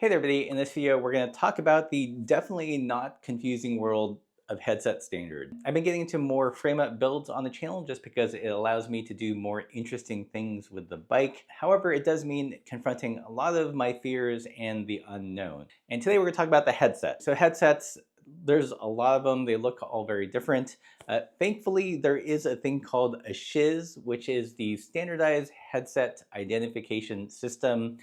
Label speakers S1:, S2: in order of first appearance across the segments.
S1: Hey there, everybody. In this video, we're going to talk about the definitely not confusing world of headset standard. I've been getting into more frame-up builds on the channel just because it allows me to do more interesting things with the bike. However, it does mean confronting a lot of my fears and the unknown. And today we're going to talk about the headset. So headsets, there's a lot of them. They look all very different. Thankfully, there is a thing called a SHIS, which is the Standardized Headset Identification System.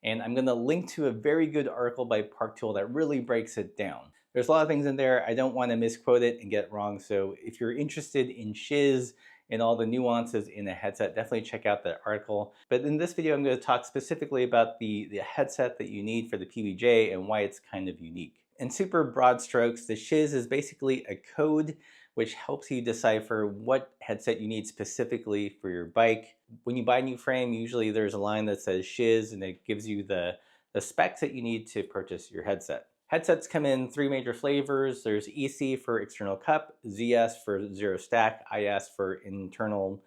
S1: And I'm going to link to a very good article by Parktool that really breaks it down. There's a lot of things in there. I don't want to misquote it and get it wrong. So if you're interested in SHIS and all the nuances in a headset, definitely check out that article. But in this video, I'm going to talk specifically about the headset that you need for the PBJ and why it's kind of unique. In super broad strokes, the SHIS is basically a code which helps you decipher what headset you need specifically for your bike. When you buy a new frame, usually there's a line that says SHIS and it gives you the specs that you need to purchase your headset. Headsets come in three major flavors. There's EC for external cup, ZS for zero stack, IS for internal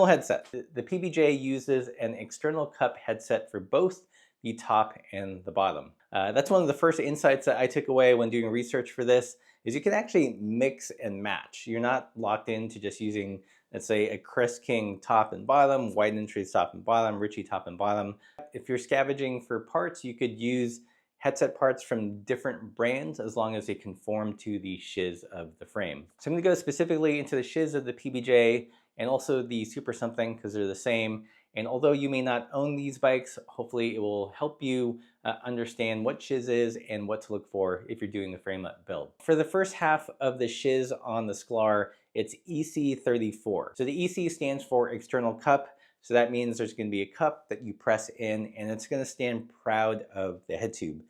S1: headset. The PBJ uses an external cup headset for both the top and the bottom. That's one of the first insights that I took away when doing research for this, is you can actually mix and match. You're not locked into just using, let's say, a Crest King top and bottom, White Entries top and bottom, Ritchie top and bottom. If you're scavenging for parts, you could use headset parts from different brands as long as they conform to the SHIS of the frame. So I'm going to go specifically into the SHIS of the PBJ and also the Super Something because they're the same. And although you may not own these bikes, hopefully it will help you understand what SHIS is and what to look for if you're doing the frame-up build. For the first half of the SHIS on the Sklar, it's EC34. So the EC stands for external cup. So that means there's going to be a cup that you press in and it's going to stand proud of the head tube.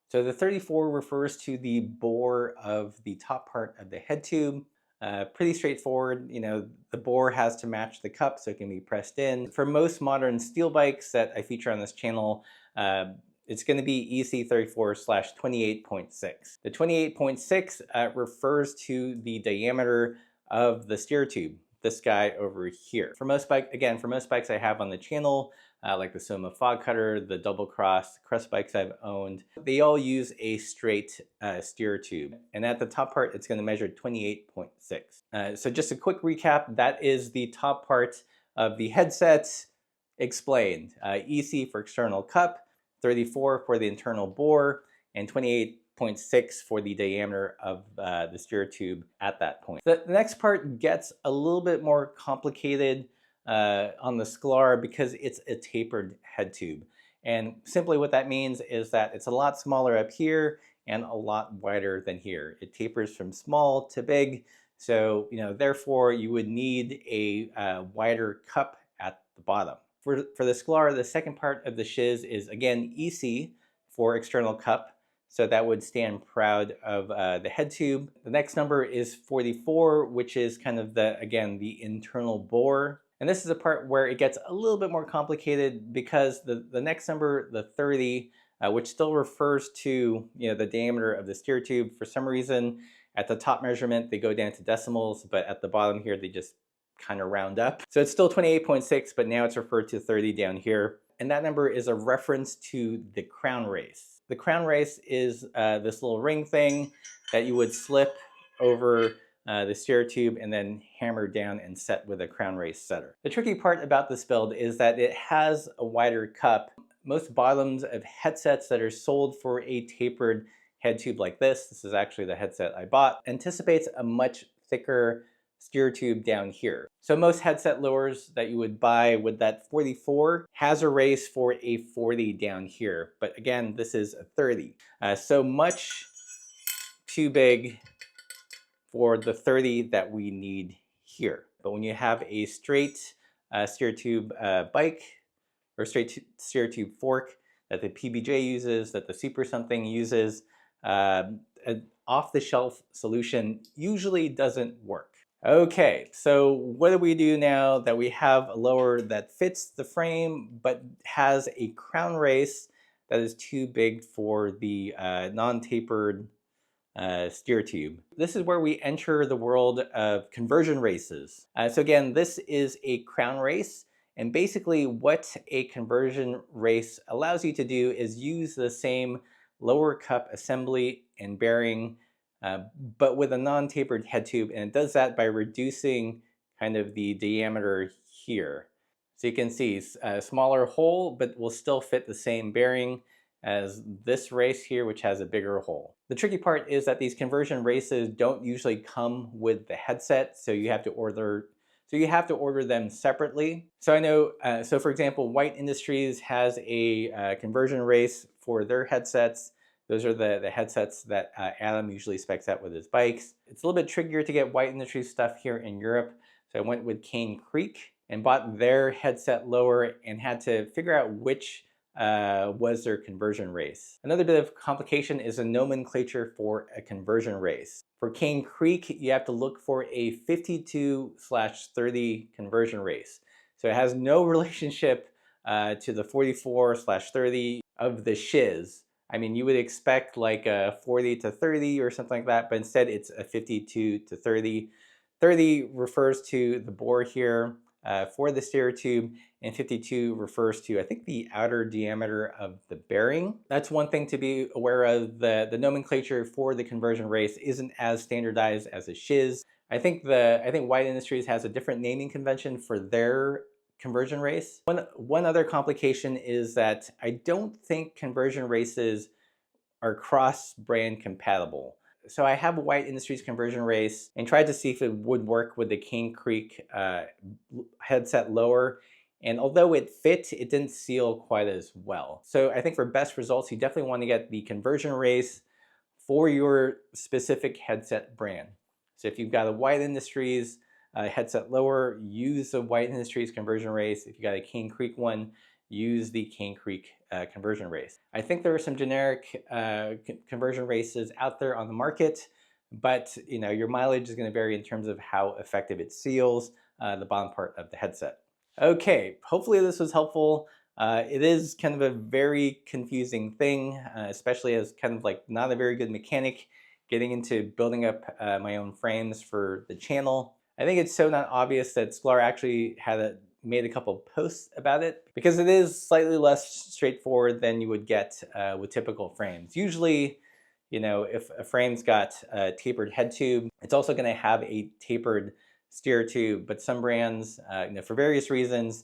S1: So the 34 refers to the bore of the top part of the head tube. Pretty straightforward. You know, the bore has to match the cup so it can be pressed in. For most modern steel bikes that I feature on this channel, it's going to be EC34/28.6. The 28.6 refers to the diameter of the steer tube, this guy over here. For most bikes I have on the channel, like the Soma Fog Cutter, the Double Cross, Crest bikes I've owned, they all use a straight steer tube. And at the top part, it's going to measure 28.6. So just a quick recap, that is the top part of the headset explained. EC for external cup, 34 for the internal bore, and 28.6 for the diameter of the steer tube at that point. The next part gets a little bit more complicated on the Sklar because it's a tapered head tube. And simply what that means is that it's a lot smaller up here and a lot wider than here. It tapers from small to big. So, therefore you would need a wider cup at the bottom. For the Sklar, the second part of the SHIS is again EC for external cup. So that would stand proud of the head tube. The next number is 44, which is kind of the internal bore. And this is a part where it gets a little bit more complicated because the next number, the 30, which still refers to the diameter of the steer tube, for some reason at the top measurement they go down to decimals, but at the bottom here they just kind of round up. So it's still 28.6, but now it's referred to 30 down here. And that number is a reference to the crown race. The crown race is this little ring thing that you would slip over the steer tube and then hammer down and set with a crown race setter. The tricky part about this build is that it has a wider cup. Most bottoms of headsets that are sold for a tapered head tube like this is actually the headset I bought, anticipates a much thicker steer tube down here. So most headset lowers that you would buy with that 44 has a race for a 40 down here. But again, this is a 30. So much too big for the 30 that we need here. But when you have a straight steer tube bike or straight steer tube fork that the PBJ uses, that the Super Something uses, an off-the-shelf solution usually doesn't work. Okay, so what do we do now that we have a lower that fits the frame but has a crown race that is too big for the non-tapered steer tube? This is where we enter the world of conversion races. So again, this is a crown race, And basically what a conversion race allows you to do is use the same lower cup assembly and bearing, but with a non-tapered head tube. And it does that by reducing kind of the diameter here. So you can see a smaller hole, but will still fit the same bearing as this race here, which has a bigger hole. The tricky part is that these conversion races don't usually come with the headset, so you have to order them separately. So I know, so for example, White Industries has a conversion race for their headsets. Those are the headsets that Adam usually specs out with his bikes. It's a little bit trickier to get White Industries stuff here in Europe. So I went with Cane Creek and bought their headset lower and had to figure out which was their conversion race. Another bit of complication is a nomenclature for a conversion race. For Cane Creek, you have to look for a 52/30 conversion race. So it has no relationship to the 44/30 of the SHIS. I mean, you would expect like a 40/30 or something like that, but instead it's a 52/30. 30 refers to the bore here for the stereo tube, and 52 refers to, I think, the outer diameter of the bearing. That's one thing to be aware of. The nomenclature for the conversion race isn't as standardized as a SHIS. I think White Industries has a different naming convention for their conversion race. One other complication is that I don't think conversion races are cross-brand compatible. So I have a White Industries conversion race and tried to see if it would work with the Cane Creek headset lower. And although it fit, it didn't seal quite as well. So I think for best results, you definitely want to get the conversion race for your specific headset brand. So if you've got a White Industries headset lower, use the White Industries conversion race. If you got a Cane Creek one, use the Cane Creek conversion race. I think there are some generic conversion races out there on the market, but your mileage is going to vary in terms of how effective it seals the bottom part of the headset. Okay, hopefully this was helpful. It is kind of a very confusing thing, especially as kind of like not a very good mechanic getting into building up my own frames for the channel. I think it's so not obvious that Sklar actually made a couple posts about it, because it is slightly less straightforward than you would get with typical frames. Usually, if a frame's got a tapered head tube, it's also going to have a tapered steer tube, but some brands, for various reasons,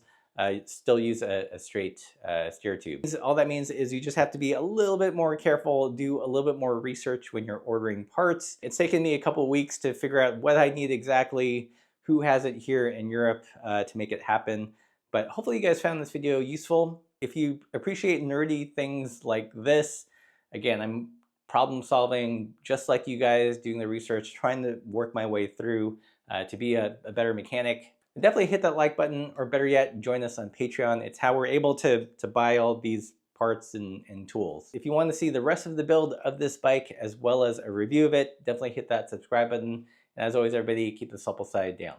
S1: still use a straight steer tube. All that means is you just have to be a little bit more careful, do a little bit more research when you're ordering parts. It's taken me a couple of weeks to figure out what I need exactly, who has it here in Europe to make it happen. But hopefully you guys found this video useful. If you appreciate nerdy things like this, again, I'm problem solving just like you guys, doing the research, trying to work my way through to be a better mechanic. Definitely hit that like button, or better yet, join us on Patreon. It's how we're able to buy all these parts and tools. If you want to see the rest of the build of this bike as well as a review of it, definitely hit that subscribe button. And as always, everybody, keep the supple side down.